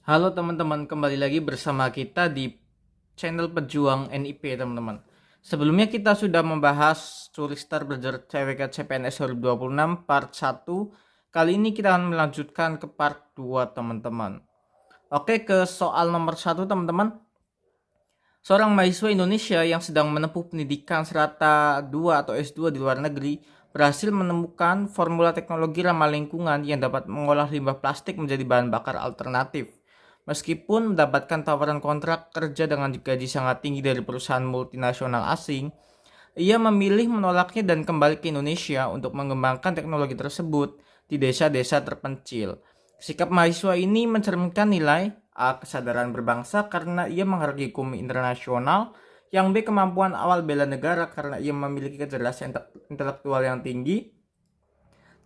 Halo teman-teman, kembali lagi bersama kita di channel Pejuang NIP teman-teman. Sebelumnya kita sudah membahas Turistar Belajar CWK CPNS 2026 part 1. Kali ini kita akan melanjutkan ke part 2 teman-teman. Oke, ke soal nomor 1 teman-teman. Seorang mahasiswa Indonesia yang sedang menempuh pendidikan serata 2 atau S2 di luar negeri berhasil menemukan formula teknologi ramah lingkungan yang dapat mengolah limbah plastik menjadi bahan bakar alternatif. Meskipun mendapatkan tawaran kontrak kerja dengan gaji sangat tinggi dari perusahaan multinasional asing, ia memilih menolaknya dan kembali ke Indonesia untuk mengembangkan teknologi tersebut di desa-desa terpencil. Sikap mahasiswa ini mencerminkan nilai A. Kesadaran berbangsa karena ia menghargai hukum internasional, yang B. Kemampuan awal bela negara karena ia memiliki kecerdasan intelektual yang tinggi,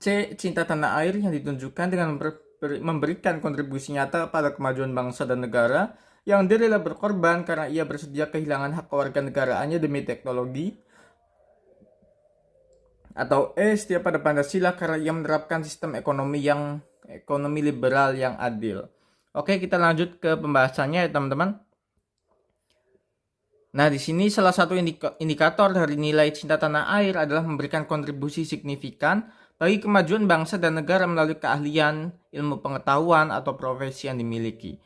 C. Cinta tanah air yang ditunjukkan dengan memberikan kontribusi nyata pada kemajuan bangsa dan negara, yang dia rela berkorban karena ia bersedia kehilangan hak kewarganegaraannya demi teknologi, atau E. Setia pada Pancasila karena ia menerapkan sistem ekonomi liberal yang adil. Oke, kita lanjut ke pembahasannya ya teman-teman. Nah, di sini salah satu indikator dari nilai cinta tanah air adalah memberikan kontribusi signifikan bagi kemajuan bangsa dan negara melalui keahlian, ilmu pengetahuan, atau profesi yang dimiliki.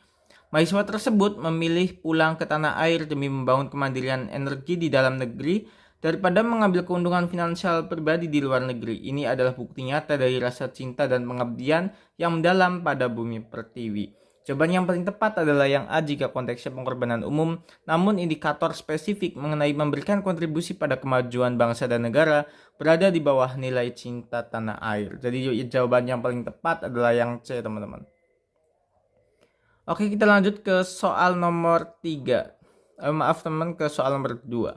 Mahasiswa tersebut memilih pulang ke tanah air demi membangun kemandirian energi di dalam negeri daripada mengambil keuntungan finansial pribadi di luar negeri. Ini adalah bukti nyata dari rasa cinta dan pengabdian yang mendalam pada bumi pertiwi. Jawaban yang paling tepat adalah yang A jika konteksnya pengorbanan umum, namun indikator spesifik mengenai memberikan kontribusi pada kemajuan bangsa dan negara berada di bawah nilai cinta tanah air. Jadi jawaban yang paling tepat adalah yang C, teman-teman. Oke, kita lanjut ke soal nomor 3. Maaf teman, ke soal nomor 2.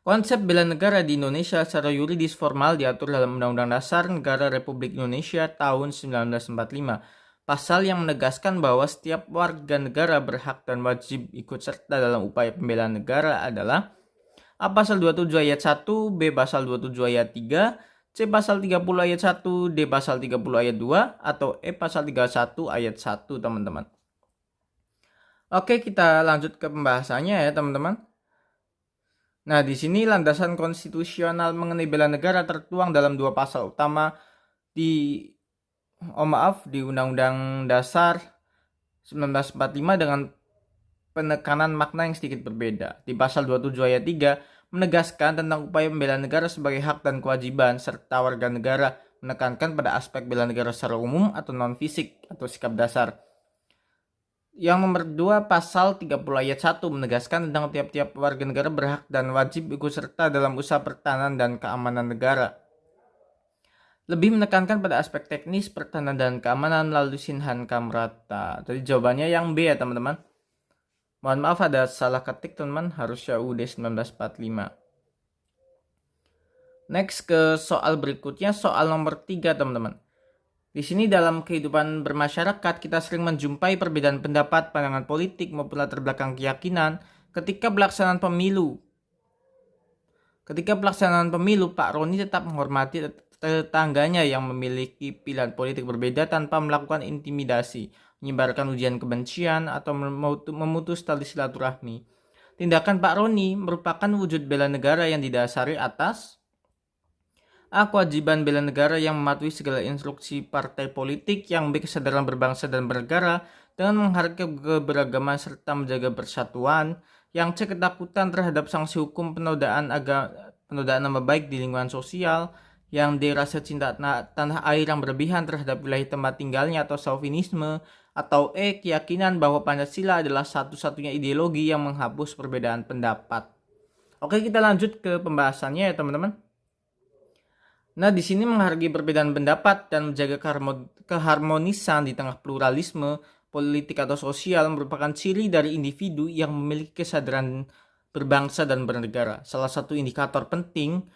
Konsep bela negara di Indonesia secara yuridis formal diatur dalam Undang-Undang Dasar Negara Republik Indonesia tahun 1945. Pasal yang menegaskan bahwa setiap warga negara berhak dan wajib ikut serta dalam upaya pembelaan negara adalah A. Pasal 27 ayat 1, B. Pasal 27 ayat 3, C. Pasal 30 ayat 1, D. Pasal 30 ayat 2, atau E. Pasal 31 ayat 1, teman-teman. Oke, kita lanjut ke pembahasannya ya, teman-teman. Nah, di sini landasan konstitusional mengenai bela negara tertuang dalam dua pasal utama di di Undang-Undang Dasar 1945 dengan penekanan makna yang sedikit berbeda. Di pasal 27 ayat 3 menegaskan tentang upaya pembela negara sebagai hak dan kewajiban serta warga negara, menekankan pada aspek bela negara secara umum atau non-fisik atau sikap dasar. Yang nomor 2, pasal 30 ayat 1 menegaskan tentang tiap-tiap warga negara berhak dan wajib ikut serta dalam usaha pertahanan dan keamanan negara. Lebih menekankan pada aspek teknis pertahanan dan keamanan melalui Sinhan Kamrata. Jadi jawabannya yang B ya teman-teman. Mohon maaf ada salah ketik teman-teman, harusnya UUD 1945. Next ke soal berikutnya, soal nomor 3 teman-teman. Di sini dalam kehidupan bermasyarakat kita sering menjumpai perbedaan pendapat, pandangan politik maupun latar belakang keyakinan ketika pelaksanaan pemilu. Ketika pelaksanaan pemilu, Pak Roni tetap menghormati tetangganya yang memiliki pilihan politik berbeda tanpa melakukan intimidasi, menyebarkan ujian kebencian, atau memutus tali silaturahmi. Tindakan Pak Roni merupakan wujud bela negara yang didasari atas A. Kewajiban bela negara yang mematuhi segala instruksi partai politik, yang B. Kesadaran berbangsa dan bernegara dengan menghargai keberagaman serta menjaga persatuan, yang C. Ketakutan terhadap sanksi hukum penodaan nama baik di lingkungan sosial, yang D. Rasa cinta tanah air yang berlebihan terhadap wilayah tempat tinggalnya atau chauvinisme, atau E. Keyakinan bahwa Pancasila adalah satu-satunya ideologi yang menghapus perbedaan pendapat. Oke, kita lanjut ke pembahasannya ya teman-teman. Nah, di sini menghargai perbedaan pendapat dan menjaga keharmonisan di tengah pluralisme politik atau sosial merupakan ciri dari individu yang memiliki kesadaran berbangsa dan bernegara. Salah satu indikator penting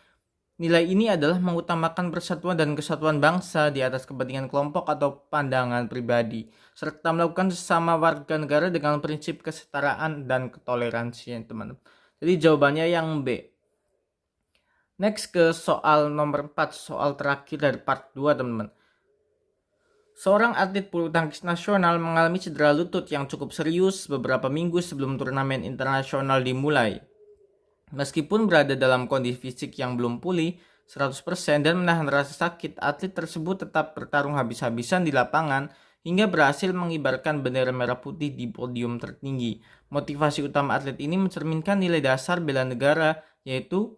nilai ini adalah mengutamakan persatuan dan kesatuan bangsa di atas kepentingan kelompok atau pandangan pribadi, serta melakukan sesama warga negara dengan prinsip kesetaraan dan ketoleransi, teman-teman. Jadi jawabannya yang B. Next ke soal nomor 4, soal terakhir dari part 2 teman-teman. Seorang atlet bulu tangkis nasional mengalami cedera lutut yang cukup serius beberapa minggu sebelum turnamen internasional dimulai. Meskipun berada dalam kondisi fisik yang belum pulih 100% dan menahan rasa sakit, atlet tersebut tetap bertarung habis-habisan di lapangan hingga berhasil mengibarkan bendera merah putih di podium tertinggi. Motivasi utama atlet ini mencerminkan nilai dasar bela negara, yaitu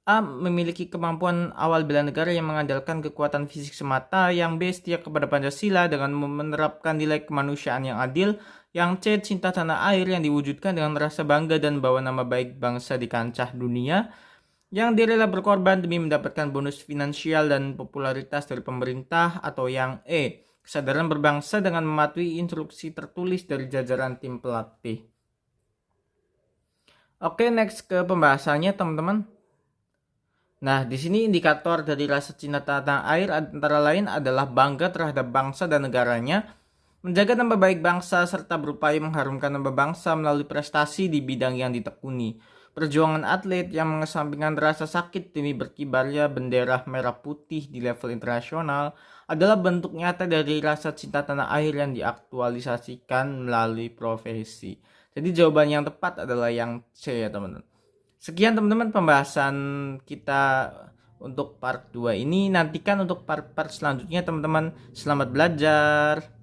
A. Memiliki kemampuan awal bela negara yang mengandalkan kekuatan fisik semata. Yang B. Setia kepada Pancasila dengan menerapkan nilai kemanusiaan yang adil. Yang C. Cinta tanah air yang diwujudkan dengan rasa bangga dan bawa nama baik bangsa di kancah dunia. Yang D. Rela berkorban demi mendapatkan bonus finansial dan popularitas dari pemerintah. Atau yang E. Kesadaran berbangsa dengan mematuhi instruksi tertulis dari jajaran tim pelatih. Oke, next ke pembahasannya teman-teman. Nah, di sini indikator dari rasa cinta tanah air antara lain adalah bangga terhadap bangsa dan negaranya, menjaga nama baik bangsa, serta berupaya mengharumkan nama bangsa melalui prestasi di bidang yang ditekuni. Perjuangan atlet yang mengesampingkan rasa sakit demi berkibarnya bendera merah putih di level internasional adalah bentuk nyata dari rasa cinta tanah air yang diaktualisasikan melalui profesi. Jadi jawaban yang tepat adalah yang C ya teman-teman. Sekian teman-teman pembahasan kita untuk part 2 ini. Nantikan untuk part-part selanjutnya teman-teman. Selamat belajar.